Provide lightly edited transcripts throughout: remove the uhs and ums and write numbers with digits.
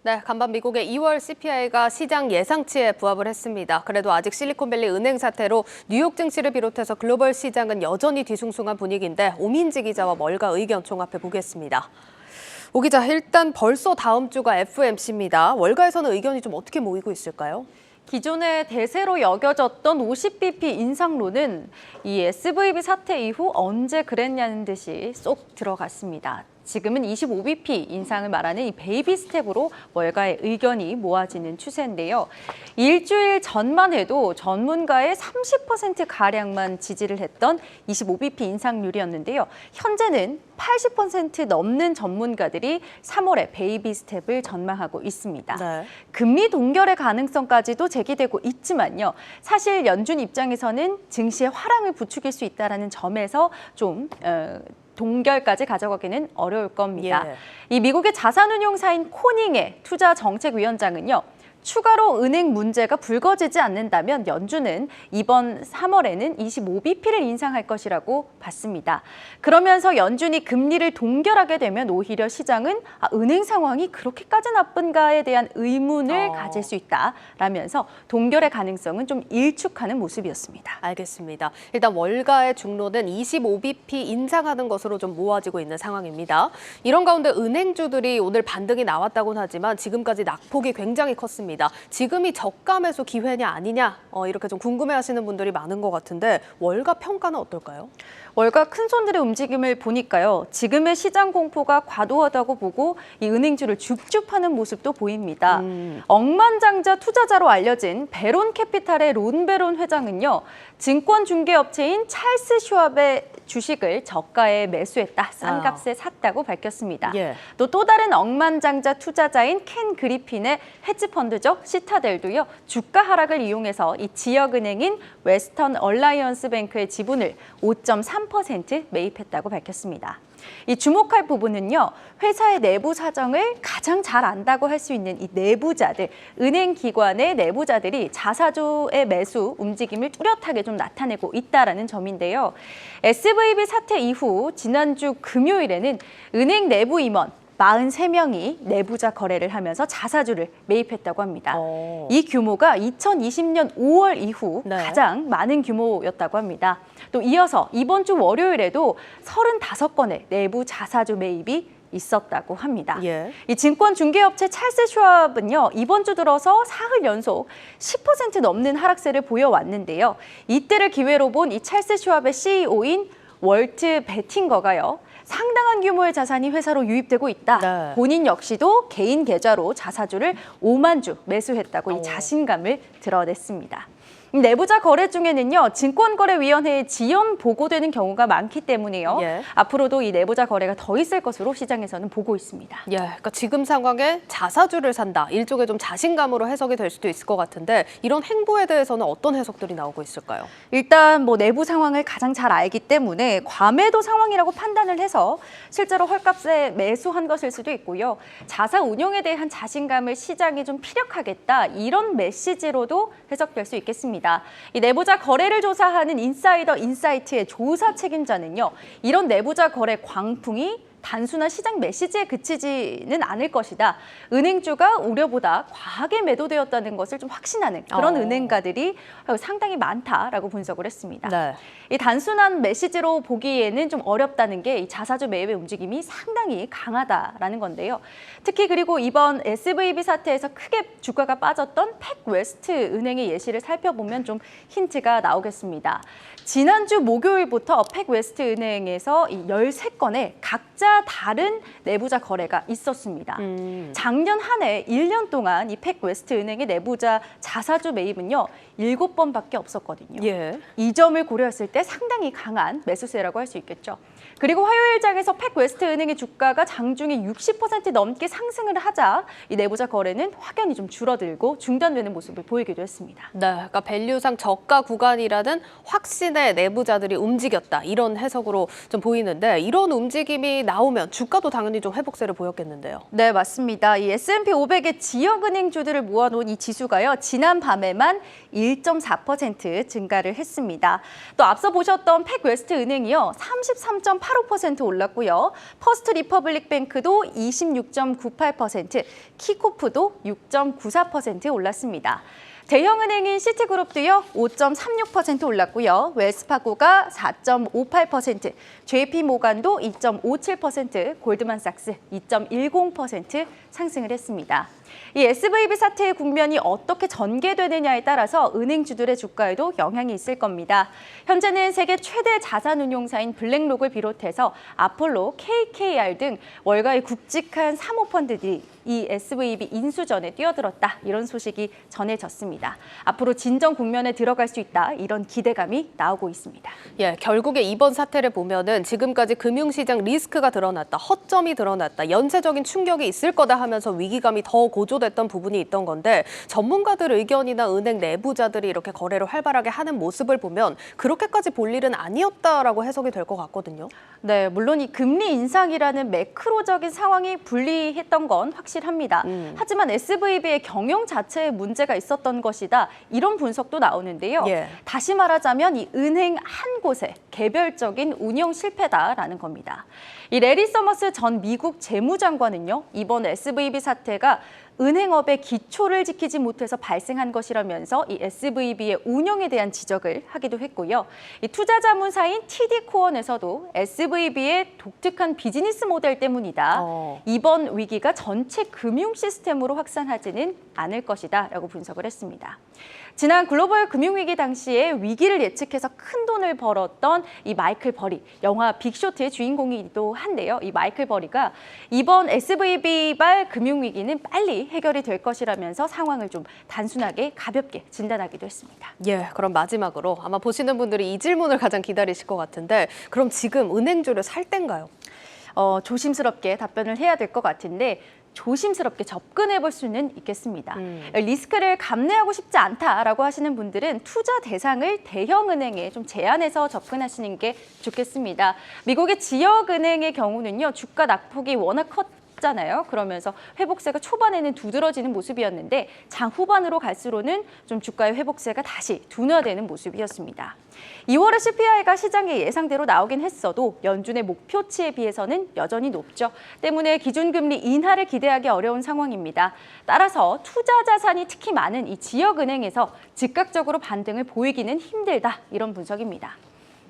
네, 간밤 미국의 2월 CPI가 시장 예상치에 부합을 했습니다. 그래도 아직 실리콘밸리 은행 사태로 뉴욕 증시를 비롯해서 글로벌 시장은 여전히 뒤숭숭한 분위기인데 오민지 기자와 월가 의견 종합해 보겠습니다. 오 기자, 일단 벌써 다음 주가 FOMC입니다. 월가에서는 의견이 좀 어떻게 모이고 있을까요? 기존의 대세로 여겨졌던 50bp 인상론은 이 SVB 사태 이후 언제 그랬냐는 듯이 쏙 들어갔습니다. 지금은 25bp 인상을 말하는 이 베이비 스텝으로 월가의 의견이 모아지는 추세인데요. 일주일 전만 해도 전문가의 30%가량만 지지를 했던 25bp 인상률이었는데요. 현재는 80% 넘는 전문가들이 3월에 베이비 스텝을 전망하고 있습니다. 네. 금리 동결의 가능성까지도 제기되고 있지만요. 사실 연준 입장에서는 증시에 화랑을 부추길 수 있다는 점에서 좀 동결까지 가져가기는 어려울 겁니다. 예. 이 미국의 자산운용사인 코닝의 투자정책위원장은요. 추가로 은행 문제가 불거지지 않는다면 연준은 이번 3월에는 25bp를 인상할 것이라고 봤습니다. 그러면서 연준이 금리를 동결하게 되면 오히려 시장은 은행 상황이 그렇게까지 나쁜가에 대한 의문을 가질 수 있다라면서 동결의 가능성은 좀 일축하는 모습이었습니다. 알겠습니다. 일단 월가의 중로는 25bp 인상하는 것으로 좀 모아지고 있는 상황입니다. 이런 가운데 은행주들이 오늘 반등이 나왔다고는 하지만 지금까지 낙폭이 굉장히 컸습니다. 지금이 저가 매수 기회냐 아니냐 이렇게 좀 궁금해하시는 분들이 많은 것 같은데 월가 평가는 어떨까요? 월가 큰손들의 움직임을 보니까요. 지금의 시장 공포가 과도하다고 보고 이 은행주를 줍줍하는 모습도 보입니다. 억만장자 투자자로 알려진 베론 캐피탈의 론 베론 회장은요. 증권 중개업체인 찰스 슈왑의 주식을 저가에 매수했다, 싼 값에 샀다고 밝혔습니다. 예. 또 다른 억만장자 투자자인 켄 그리핀의 헤지펀드죠, 시타델도요. 주가 하락을 이용해서 이 지역은행인 웨스턴 얼라이언스 뱅크의 지분을 5.3% 매입했다고 밝혔습니다. 이 주목할 부분은요. 회사의 내부 사정을 가장 잘 안다고 할 수 있는 이 내부자들, 은행 기관의 내부자들이 자사주의 매수 움직임을 뚜렷하게 좀 나타내고 있다는 점인데요. SVB 사태 이후 지난주 금요일에는 은행 내부 임원 43명이 내부자 거래를 하면서 자사주를 매입했다고 합니다. 이 규모가 2020년 5월 이후 가장 많은 규모였다고 합니다. 또 이어서 이번 주 월요일에도 35건의 내부 자사주 매입이 있었다고 합니다. 예. 이 증권 중개업체 찰스 슈왑은요. 이번 주 들어서 사흘 연속 10% 넘는 하락세를 보여왔는데요. 이때를 기회로 본 이 찰스 슈왑의 CEO인 월트 베팅거가요. 상당한 규모의 자산이 회사로 유입되고 있다. 네. 본인 역시도 개인 계좌로 자사주를 5만 주 매수했다고 이 자신감을 드러냈습니다. 내부자 거래 중에는요. 증권거래위원회에 지연 보고되는 경우가 많기 때문에요. 예. 앞으로도 이 내부자 거래가 더 있을 것으로 시장에서는 보고 있습니다. 예, 그러니까 지금 상황에 자사주를 산다. 일종의 좀 자신감으로 해석이 될 수도 있을 것 같은데 이런 행보에 대해서는 어떤 해석들이 나오고 있을까요? 일단 내부 상황을 가장 잘 알기 때문에 과매도 상황이라고 판단을 해서 실제로 헐값에 매수한 것일 수도 있고요. 자사 운용에 대한 자신감을 시장이 좀 피력하겠다. 이런 메시지로도 해석될 수 있겠습니다. 이 내부자 거래를 조사하는 인사이더 인사이트의 조사 책임자는요. 이런 내부자 거래 광풍이 단순한 시장 메시지에 그치지는 않을 것이다. 은행주가 우려보다 과하게 매도되었다는 것을 좀 확신하는 그런 은행가들이 상당히 많다라고 분석을 했습니다. 네. 이 단순한 메시지로 보기에는 좀 어렵다는 게 이 자사주 매입의 움직임이 상당히 강하다라는 건데요. 특히 그리고 이번 SVB 사태에서 크게 주가가 빠졌던 팩웨스트 은행의 예시를 살펴보면 좀 힌트가 나오겠습니다. 지난주 목요일부터 팩웨스트 은행에서 이 13건의 각자 다른 내부자 거래가 있었습니다. 작년 한 해 1년 동안 이 팩웨스트 은행의 내부자 자사주 매입은요. 7번밖에 없었거든요. 예. 이 점을 고려했을 때 상당히 강한 매수세라고 할 수 있겠죠. 그리고 화요일장에서 팩웨스트 은행의 주가가 장중에 60% 넘게 상승을 하자 이 내부자 거래는 확연히 좀 줄어들고 중단되는 모습을 보이기도 했습니다. 네, 그러니까 밸류상 저가 구간이라는 확신의 내부자들이 움직였다. 이런 해석으로 좀 보이는데 이런 움직임이 나오면 주가도 당연히 좀 회복세를 보였겠는데요. 네, 맞습니다. 이 S&P 500의 지역은행주들을 모아놓은 이 지수가요. 지난 밤에만 1.4% 증가를 했습니다. 또 앞서 보셨던 팩웨스트 은행이요. 33.8% 26.85% 올랐고요. 퍼스트 리퍼블릭 뱅크도 26.98%, 키코프도 6.94% 올랐습니다. 대형은행인 시티그룹도요 5.36% 올랐고요. 웰스파고가 4.58%, JP모간도 2.57%, 골드만삭스 2.10% 상승을 했습니다. 이 SVB 사태의 국면이 어떻게 전개되느냐에 따라서 은행주들의 주가에도 영향이 있을 겁니다. 현재는 세계 최대 자산운용사인 블랙록을 비롯해서 아폴로, KKR 등 월가의 굵직한 사모펀드들이 이 SVB 인수전에 뛰어들었다. 이런 소식이 전해졌습니다. 앞으로 진정 국면에 들어갈 수 있다. 이런 기대감이 나오고 있습니다. 예, 결국에 이번 사태를 보면은 지금까지 금융시장 리스크가 드러났다, 허점이 드러났다, 연쇄적인 충격이 있을 거다 하면서 위기감이 더 고조됐던 부분이 있던 건데 전문가들 의견이나 은행 내부자들이 이렇게 거래를 활발하게 하는 모습을 보면 그렇게까지 볼 일은 아니었다라고 해석이 될 것 같거든요. 네, 물론 이 금리 인상이라는 매크로적인 상황이 불리했던 건 확실합니다. 하지만 SVB의 경영 자체에 문제가 있었던 것이다. 이런 분석도 나오는데요. 예. 다시 말하자면 이 은행 한 곳의 개별적인 운영 실패다라는 겁니다. 이 레리 서머스 전 미국 재무장관은요, 이번 SVB 사태가 은행업의 기초를 지키지 못해서 발생한 것이라면서 이 SVB의 운영에 대한 지적을 하기도 했고요. 이 투자자문사인 TD코언에서도 SVB의 독특한 비즈니스 모델 때문이다. 이번 위기가 전체 금융 시스템으로 확산하지는 않을 것이다 라고 분석을 했습니다. 지난 글로벌 금융위기 당시에 위기를 예측해서 큰 돈을 벌었던 이 마이클 버리, 영화 빅쇼트의 주인공이기도 한데요. 이 마이클 버리가 이번 SVB발 금융위기는 빨리 해결이 될 것이라면서 상황을 좀 단순하게 가볍게 진단하기도 했습니다. 예, 그럼 마지막으로 아마 보시는 분들이 이 질문을 가장 기다리실 것 같은데 그럼 지금 은행주를 살 때인가요? 조심스럽게 답변을 해야 될 것 같은데 조심스럽게 접근해 볼 수는 있겠습니다. 리스크를 감내하고 싶지 않다라고 하시는 분들은 투자 대상을 대형은행에 좀 제한해서 접근하시는 게 좋겠습니다. 미국의 지역은행의 경우는요, 주가 낙폭이 워낙 컸잖아요. 그러면서 회복세가 초반에는 두드러지는 모습이었는데 장 후반으로 갈수록은 좀 주가의 회복세가 다시 둔화되는 모습이었습니다. 2월의 CPI가 시장의 예상대로 나오긴 했어도 연준의 목표치에 비해서는 여전히 높죠. 때문에 기준금리 인하를 기대하기 어려운 상황입니다. 따라서 투자 자산이 특히 많은 이 지역은행에서 즉각적으로 반등을 보이기는 힘들다. 이런 분석입니다.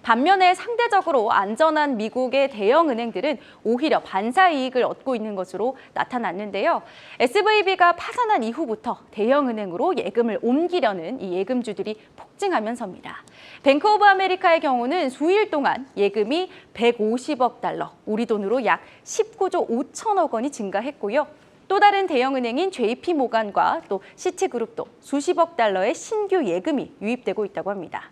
반면에 상대적으로 안전한 미국의 대형 은행들은 오히려 반사 이익을 얻고 있는 것으로 나타났는데요. SVB가 파산한 이후부터 대형 은행으로 예금을 옮기려는 이 예금주들이 폭증하면서입니다. 뱅크 오브 아메리카의 경우는 수일 동안 예금이 150억 달러, 우리 돈으로 약 19조 5천억 원이 증가했고요. 또 다른 대형 은행인 JP모간과 또 시티그룹도 수십억 달러의 신규 예금이 유입되고 있다고 합니다.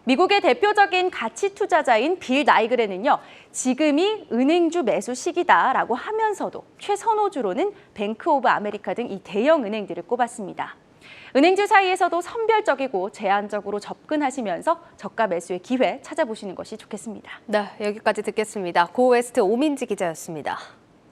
미국의 대표적인 가치 투자자인 빌 나이글에는요, 지금이 은행주 매수 시기다라고 하면서도 최선호주로는 뱅크 오브 아메리카 등 이 대형 은행들을 꼽았습니다. 은행주 사이에서도 선별적이고 제한적으로 접근하시면서 저가 매수의 기회 찾아보시는 것이 좋겠습니다. 네, 여기까지 듣겠습니다. 고웨스트 오민지 기자였습니다.